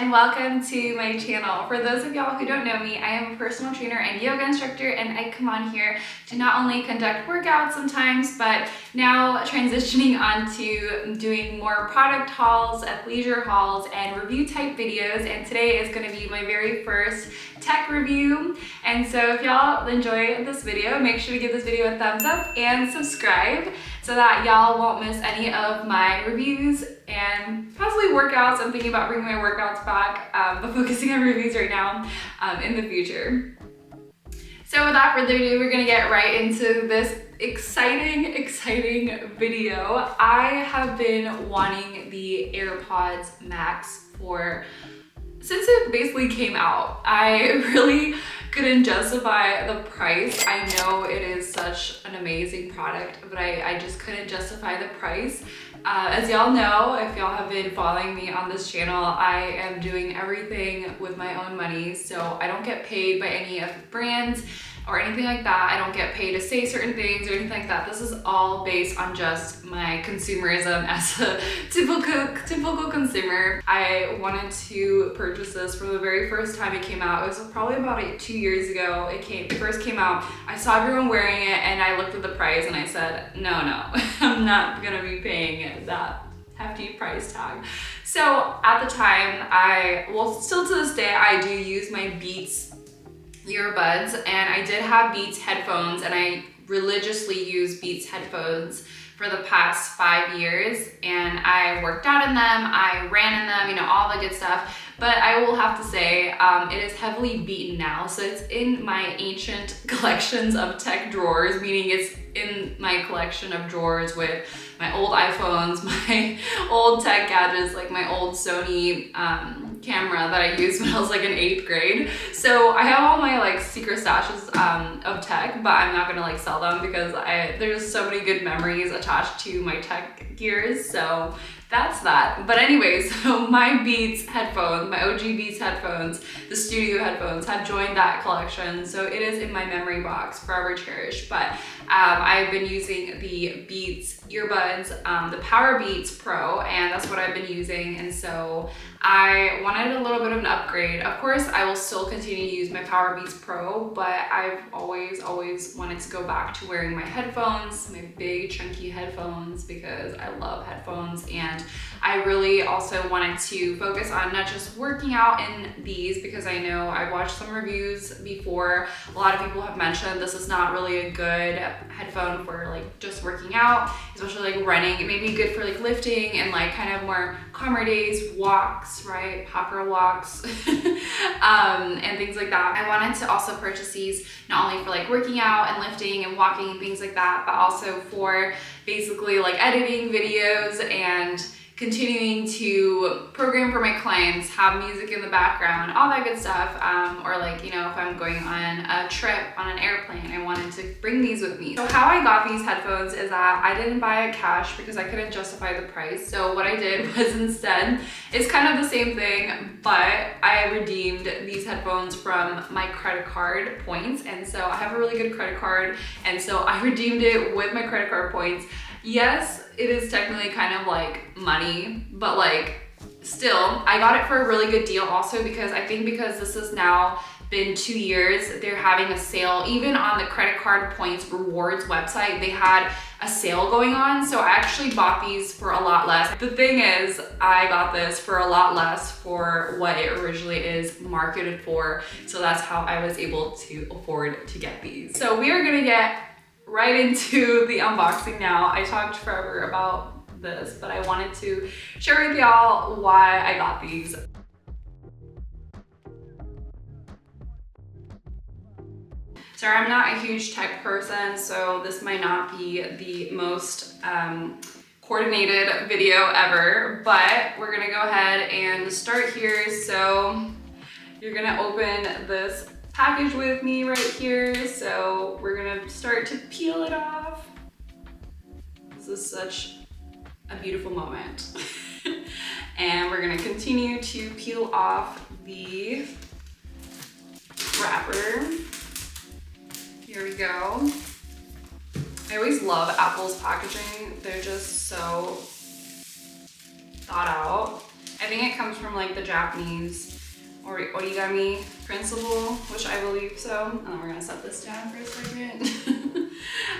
and welcome to my channel. For those of y'all who don't know me, I am a personal trainer and yoga instructor, and I come on here to not only conduct workouts sometimes, but now transitioning onto doing more product hauls, athleisure hauls, and review type videos. And today is going to be my very first tech review. And so if y'all enjoy this video, make sure to give this video a thumbs up and subscribe so that y'all won't miss any of my reviews and possibly workouts. I'm thinking about bringing my workouts back, but focusing on reviews right now in the future. So without further ado, we're gonna get right into this exciting video. I have been wanting the Airpods Max since it basically came out. I really couldn't justify the price. I know it is such an amazing product, but I just couldn't justify the price. As y'all know, if y'all have been following me on this channel, I am doing everything with my own money, so I don't get paid by any of the brands or anything like that. I don't get paid to say certain things or anything like that. This is all based on just my consumerism as a typical consumer. I wanted to purchase this from the very first time it came out. It was probably about 2 years ago. It first came out. I saw everyone wearing it and I looked at the price and I said, no, I'm not gonna be paying that hefty price tag. So at the time, still to this day, I do use my Beats earbuds, and I did have Beats headphones, and I religiously use Beats headphones for the past 5 years, and I worked out in them, I ran in them, all the good stuff. But I will have to say, it is heavily beaten now. So it's in my ancient collections of tech drawers, meaning it's in my collection of drawers with my old iPhones, my old tech gadgets, like my old Sony camera that I used when I was like in 8th grade. So I have all my secret stashes of tech, but I'm not gonna sell them because there's so many good memories attached to my tech gears. So that's that. But anyways, so my Beats headphones, my OG Beats headphones, the studio headphones have joined that collection. So it is in my memory box, forever cherished. But I've been using the Beats earbuds, the Power Beats Pro, and that's what I've been using. And so I wanted a little bit of an upgrade. Of course, I will still continue to use my Power Beats Pro, but I've always wanted to go back to wearing my headphones, my big chunky headphones, because I love headphones. And I really also wanted to focus on not just working out in these, because I know I watched some reviews before. A lot of people have mentioned this is not really a good headphone for just working out, especially running. It may be good for lifting and kind of more calmer days, walks, right? Hopper walks, and things like that. I wanted to also purchase these not only for working out and lifting and walking and things like that, but also for basically editing videos and continuing to program for my clients, have music in the background, all that good stuff. Or if I'm going on a trip on an airplane, I wanted to bring these with me. So how I got these headphones is that I didn't buy it cash because I couldn't justify the price. So what I did was instead, it's kind of the same thing, but I redeemed these headphones from my credit card points. And so I have a really good credit card. And so I redeemed it with my credit card points. Yes, it is technically kind of money, but still, I got it for a really good deal also because this has now been 2 years, they're having a sale. Even on the credit card points rewards website, they had a sale going on. So I actually bought these for a lot less. The thing is, I got this for a lot less for what it originally is marketed for. So that's how I was able to afford to get these. So we are gonna get right into the unboxing now. I talked forever about this, but I wanted to share with y'all why I got these. Sorry, I'm not a huge tech person, so this might not be the most coordinated video ever, but we're gonna go ahead and start here. So you're gonna open this package with me right here. So we're gonna start to peel it off. This is such a beautiful moment. And we're gonna continue to peel off the wrapper. Here we go. I always love Apple's packaging. They're just so thought out. I think it comes from like the Japanese or origami principle, which I believe so. And then we're gonna set this down for a second.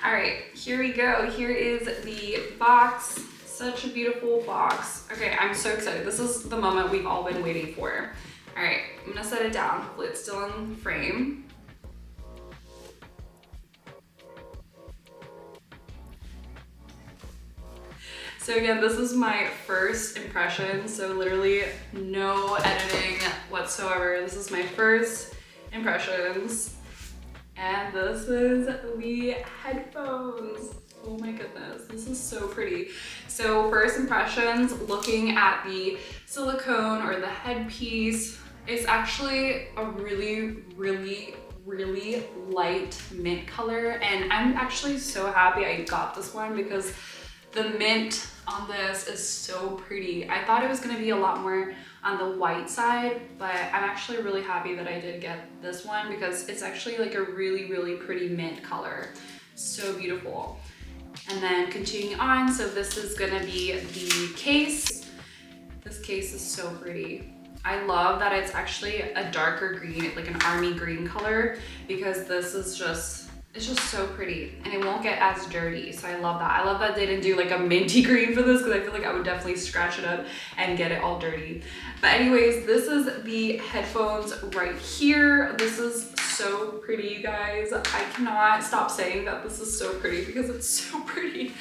All right, here we go. Here is the box. Such a beautiful box. Okay, I'm so excited. This is the moment we've all been waiting for. All right, I'm gonna set it down. Hopefully it's still in frame. So again, this is my first impression, so literally no editing whatsoever. This is my first impressions. And this is the headphones. Oh my goodness, this is so pretty. So first impressions, looking at the silicone or the headpiece, it's actually a really, really, really light mint color. And I'm actually so happy I got this one because the mint on this is so pretty. I thought it was gonna be a lot more on the white side, but I'm actually really happy that I did get this one because it's actually like a really, really pretty mint color. So beautiful. And then continuing on, so this is gonna be the case. This case is so pretty. I love that it's actually a darker green, like an army green color, because this is just, it's just so pretty and it won't get as dirty. So I love that. I love that they didn't do like a minty green for this because I feel like I would definitely scratch it up and get it all dirty. But anyways, this is the headphones right here. This is so pretty, you guys. I cannot stop saying that this is so pretty because it's so pretty.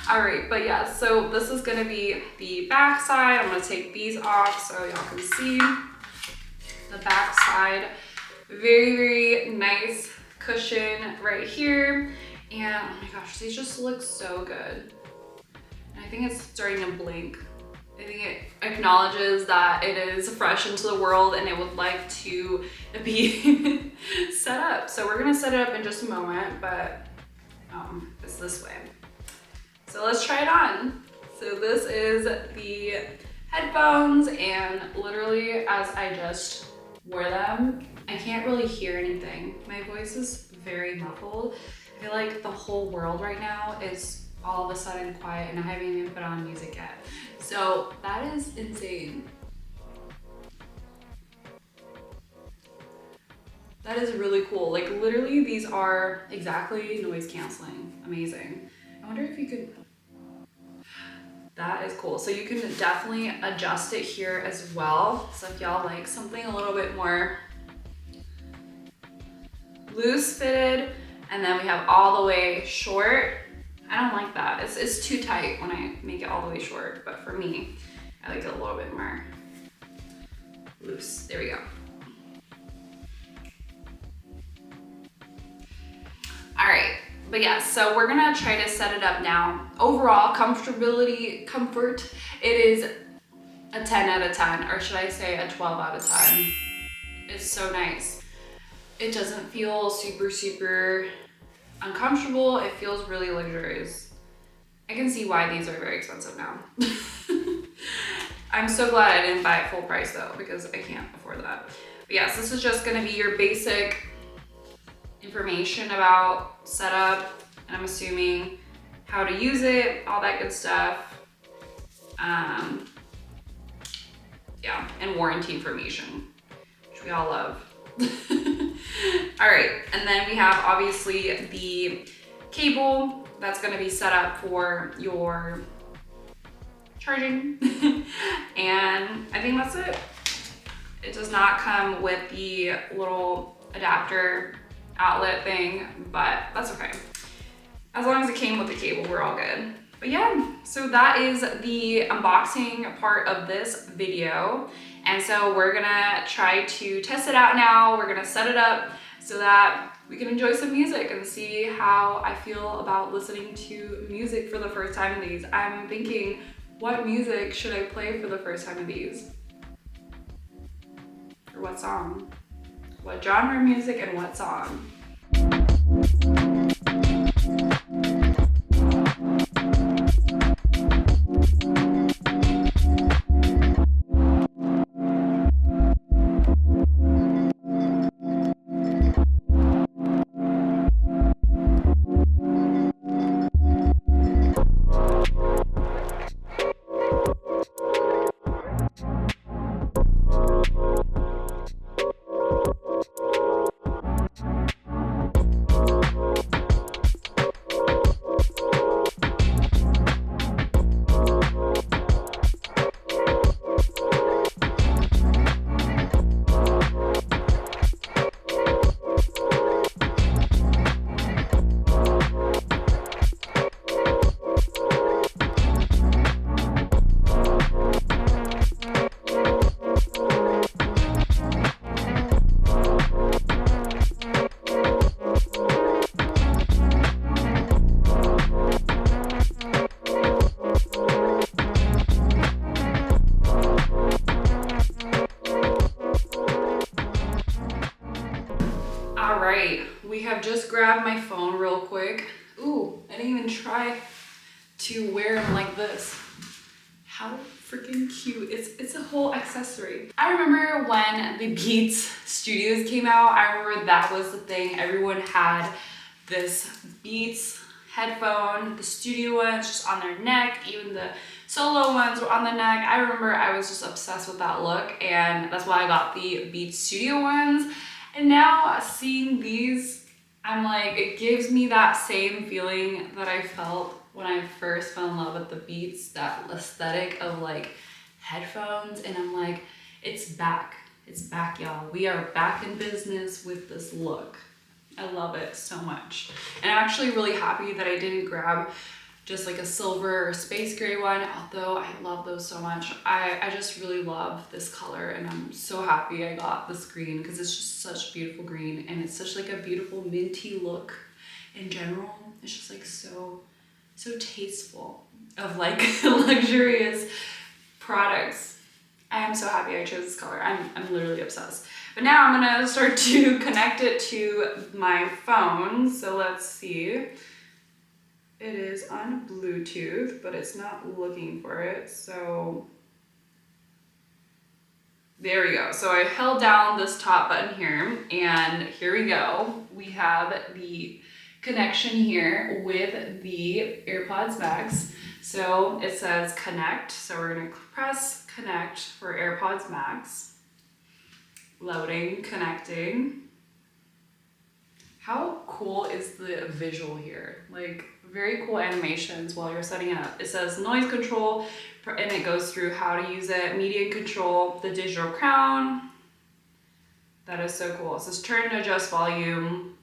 All right, but yeah, so this is gonna be the back side. I'm gonna take these off so y'all can see the back side. Very, very nice cushion right here. And oh my gosh, these just look so good. And I think it's starting to blink. I think it acknowledges that it is fresh into the world and it would like to be set up. So we're gonna set it up in just a moment, but it's this way. So let's try it on. So this is the headphones, and literally as I just wore them, I can't really hear anything. My voice is very muffled. I feel like the whole world right now is all of a sudden quiet and I haven't even put on music yet. So that is insane. That is really cool. Like literally these are exactly noise canceling. Amazing. I wonder if you could, that is cool. So you can definitely adjust it here as well. So if y'all like something a little bit more loose fitted, and then we have all the way short. I don't like that. It's too tight when I make it all the way short, but for me, I like it a little bit more loose. There we go. All right, but yeah, so we're gonna try to set it up now. Overall, comfortability, comfort, it is a 10 out of 10, or should I say a 12 out of 10. It's so nice. It doesn't feel super, super uncomfortable. It feels really luxurious. I can see why these are very expensive now. I'm so glad I didn't buy it full price though, because I can't afford that. But yes, this is just gonna be your basic information about setup, and I'm assuming how to use it, all that good stuff. Yeah, and warranty information, which we all love. All right, and then we have obviously the cable that's gonna be set up for your charging. And I think that's it. It does not come with the little adapter outlet thing, but that's okay. As long as it came with the cable, we're all good. But yeah, so that is the unboxing part of this video. And so we're gonna try to test it out now. We're gonna set it up so that we can enjoy some music and see how I feel about listening to music for the first time in these. I'm thinking, what music should I play for the first time in these? Or what song? What genre of music and what song? right, we have just grabbed my phone real quick. Ooh, I didn't even try to wear them like this. How freaking cute. It's a whole accessory. I remember when the Beats Studios came out, I remember that was the thing. Everyone had this Beats headphone, the studio ones just on their neck, even the solo ones were on the neck. I remember I was just obsessed with that look, and that's why I got the Beats Studio ones. And now seeing these, I'm like, it gives me that same feeling that I felt when I first fell in love with the Beats, that aesthetic of like headphones. And I'm like, it's back, y'all. We are back in business with this look. I love it so much. And I'm actually really happy that I didn't grab just like a silver or space gray one, although I love those so much. I just really love this color, and I'm so happy I got this green because it's just such a beautiful green, and it's such like a beautiful minty look in general. It's just like so tasteful of like luxurious products. I am so happy I chose this color. I'm literally obsessed. But now I'm gonna start to connect it to my phone. So let's see. It is on Bluetooth, but it's not looking for it. So there we go. So I held down this top button here, and here we go. We have the connection here with the AirPods Max. So it says connect. So we're gonna press connect for AirPods Max. Loading, connecting. How cool is the visual here? Like, very cool animations while you're setting it up. It says noise control, and it goes through how to use it. Media control, the digital crown. That is so cool. It says turn and adjust volume,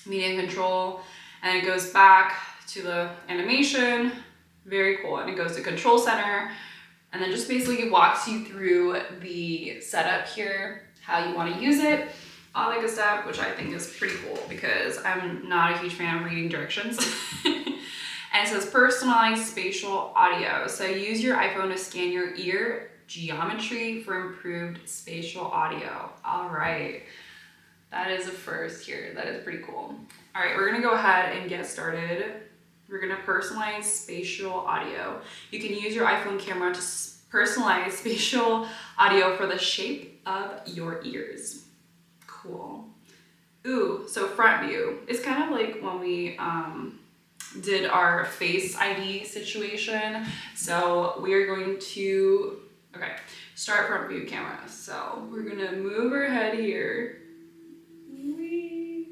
media control, and it goes back to the animation. Very cool. And it goes to control center, and then just basically walks you through the setup here, how you want to use it, all that good stuff, which I think is pretty cool because I'm not a huge fan of reading directions. And it says personalized spatial audio. So use your iPhone to scan your ear geometry for improved spatial audio. All right, that is a first here. That is pretty cool. All right, we're gonna go ahead and get started. We're gonna personalize spatial audio. You can use your iPhone camera to personalize spatial audio for the shape of your ears. Cool. Ooh, so front view. It's kind of like when we did our Face ID situation. So we are going to, okay, start front view camera. So we're gonna move our head here. Whee.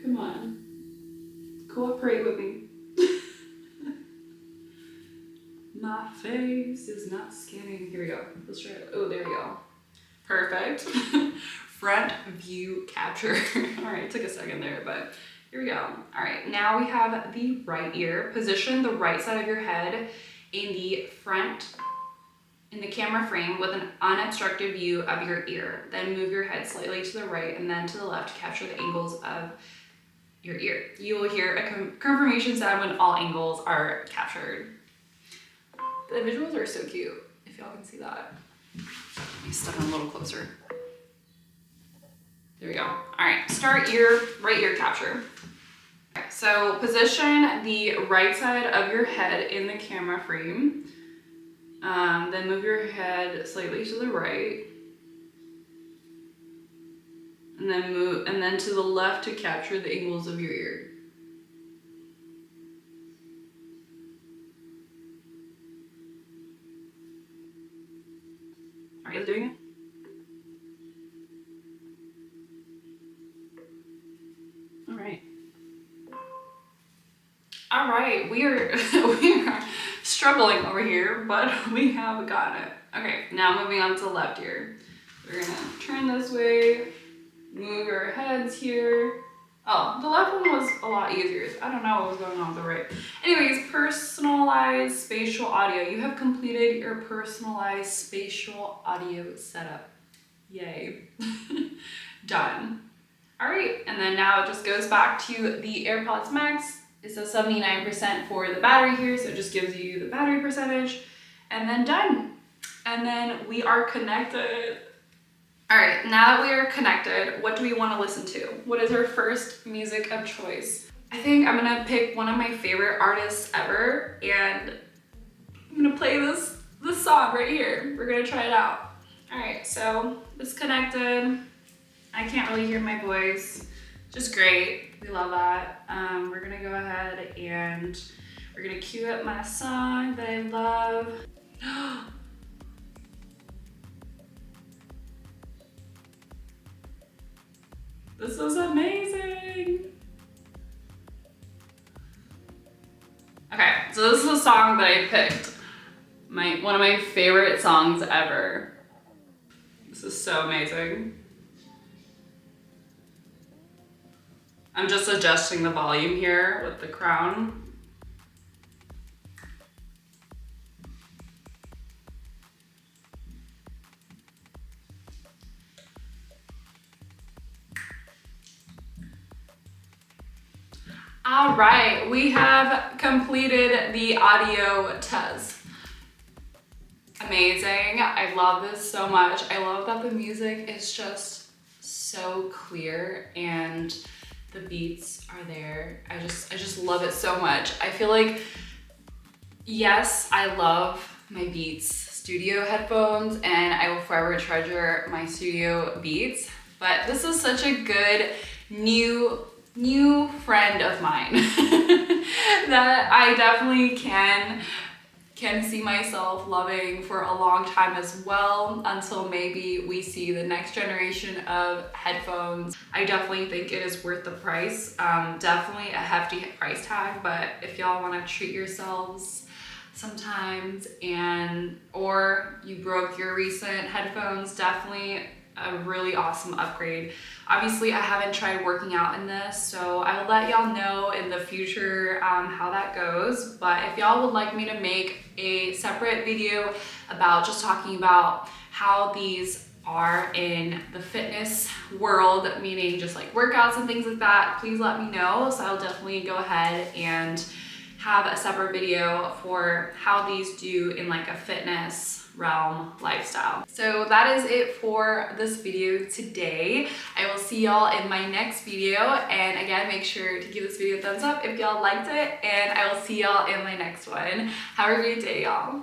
Come on, cooperate with me. My face is not scanning. Here we go. Let's try it. Oh, there we go. Perfect. Front view capture. All right, it took a second there, but here we go. All right, now we have the right ear. Position the right side of your head in the front, in the camera frame with an unobstructed view of your ear. Then move your head slightly to the right and then to the left to capture the angles of your ear. You will hear a confirmation sound when all angles are captured. The visuals are so cute, if y'all can see that. Let me step in a little closer. There we go. All right, start right ear capture. Okay, so position the right side of your head in the camera frame. Then move your head slightly to the right. And then to the left to capture the angles of your ear. Are you doing it? All right, we are struggling over here, but we have gotten it. Okay, now moving on to the left ear. We're gonna turn this way, move our heads here. Oh, the left one was a lot easier. I don't know what was going on with the right. Anyways, personalized spatial audio. You have completed your personalized spatial audio setup. Yay. Done. All right, and then now it just goes back to the AirPods Max. It says 79% for the battery here, so it just gives you the battery percentage, and then done. And then we are connected. All right, now that we are connected, what do we want to listen to? What is our first music of choice? I think I'm gonna pick one of my favorite artists ever, and I'm gonna play this song right here. We're gonna try it out. All right, so it's connected. I can't really hear my voice. Just great. We love that. We're gonna go ahead and we're gonna cue up my song that I love. This is amazing. Okay, so this is a song that I picked. One of my favorite songs ever. This is so amazing. I'm just adjusting the volume here with the crown. All right, we have completed the audio test. Amazing. I love this so much. I love that the music is just so clear and the beats are there. I just love it so much. I feel like, yes, I love my Beats studio headphones and I will forever treasure my studio Beats, but this is such a good new friend of mine that I definitely can see myself loving for a long time as well, until maybe we see the next generation of headphones. I definitely think it is worth the price. Definitely a hefty price tag, but if y'all want to treat yourselves sometimes or you broke your recent headphones, definitely a really awesome upgrade. Obviously, I haven't tried working out in this, so I will let y'all know in the future how that goes. But if y'all would like me to make a separate video about just talking about how these are in the fitness world, meaning just like workouts and things like that, please let me know. So I'll definitely go ahead and have a separate video for how these do in like a fitness realm lifestyle. So that is it for this video today. I will see y'all in my next video, and again, make sure to give this video a thumbs up if y'all liked it, and I will see y'all in my next one. Have a great day, y'all.